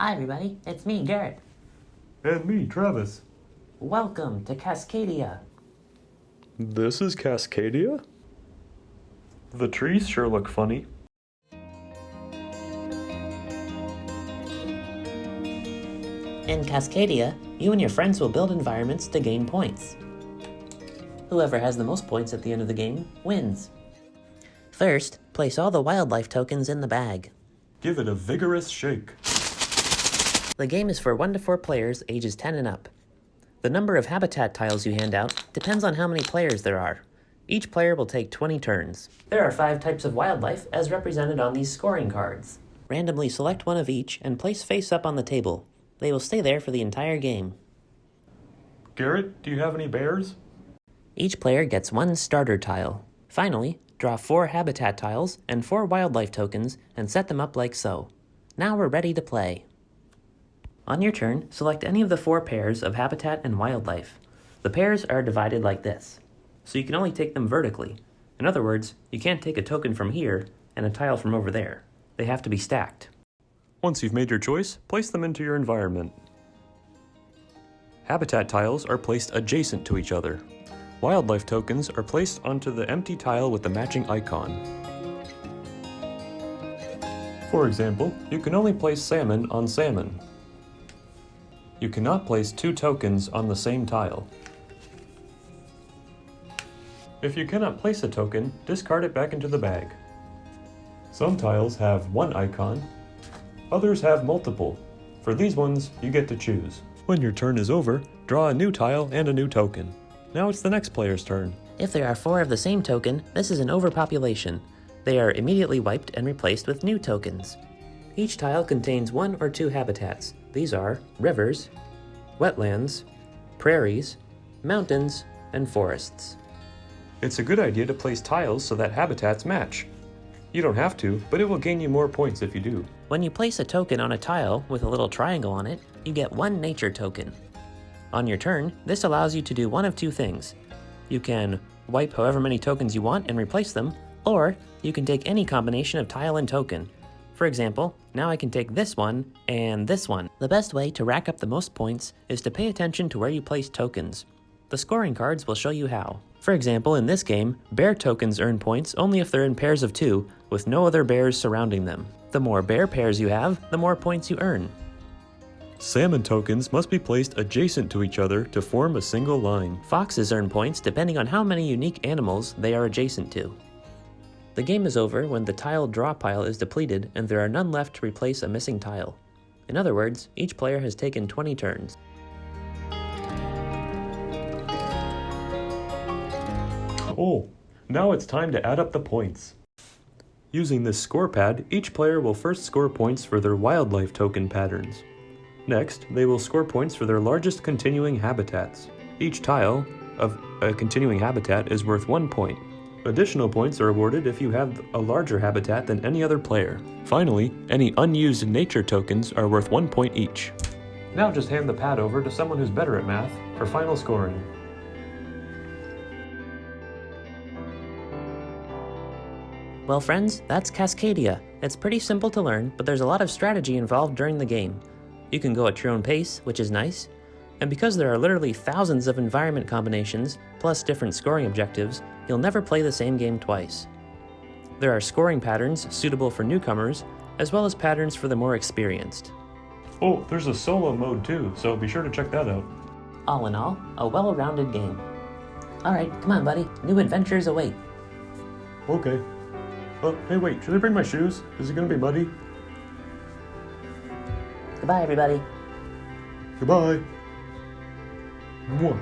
Hi everybody, it's me, Garrett. And me, Travis. Welcome to Cascadia. This is Cascadia? The trees sure look funny. In Cascadia, you and your friends will build environments to gain points. Whoever has the most points at the end of the game wins. First, place all the wildlife tokens in the bag. Give it a vigorous shake. The game is for 1 to 4 players ages 10 and up. The number of habitat tiles you hand out depends on how many players there are. Each player will take 20 turns. There are 5 types of wildlife as represented on these scoring cards. Randomly select one of each and place face up on the table. They will stay there for the entire game. Garrett, do you have any bears? Each player gets 1 starter tile. Finally, draw 4 habitat tiles and 4 wildlife tokens and set them up like so. Now we're ready to play. On your turn, select any of the 4 pairs of habitat and wildlife. The pairs are divided like this, so you can only take them vertically. In other words, you can't take a token from here and a tile from over there. They have to be stacked. Once you've made your choice, place them into your environment. Habitat tiles are placed adjacent to each other. Wildlife tokens are placed onto the empty tile with the matching icon. For example, you can only place salmon on salmon. You cannot place 2 tokens on the same tile. If you cannot place a token, discard it back into the bag. Some tiles have 1 icon, others have multiple. For these ones, you get to choose. When your turn is over, draw a new tile and a new token. Now it's the next player's turn. If there are 4 of the same token, this is an overpopulation. They are immediately wiped and replaced with new tokens. Each tile contains 1 or 2 habitats. These are rivers, wetlands, prairies, mountains, and forests. It's a good idea to place tiles so that habitats match. You don't have to, but it will gain you more points if you do. When you place a token on a tile with a little triangle on it, you get 1 nature token. On your turn, this allows you to do one of 2 things. You can wipe however many tokens you want and replace them, or you can take any combination of tile and token. For example, now I can take this one and this one. The best way to rack up the most points is to pay attention to where you place tokens. The scoring cards will show you how. For example, in this game, bear tokens earn points only if they're in pairs of 2, with no other bears surrounding them. The more bear pairs you have, the more points you earn. Salmon tokens must be placed adjacent to each other to form a single line. Foxes earn points depending on how many unique animals they are adjacent to. The game is over when the tile draw pile is depleted and there are none left to replace a missing tile. In other words, each player has taken 20 turns. Oh, now it's time to add up the points. Using this score pad, each player will first score points for their wildlife token patterns. Next, they will score points for their largest continuing habitats. Each tile of a continuing habitat is worth 1 point. Additional points are awarded if you have a larger habitat than any other player. Finally, any unused nature tokens are worth 1 point each. Now just hand the pad over to someone who's better at math for final scoring. Well friends, that's Cascadia. It's pretty simple to learn, but there's a lot of strategy involved during the game. You can go at your own pace, which is nice. And because there are literally thousands of environment combinations, plus different scoring objectives, you'll never play the same game twice. There are scoring patterns suitable for newcomers, as well as patterns for the more experienced. Oh, there's a solo mode too, so be sure to check that out. All in all, a well-rounded game. Alright, come on buddy, new adventures await. Okay. Oh, hey wait, should I bring my shoes? Is it gonna be muddy? Goodbye everybody. Goodbye. Mwah.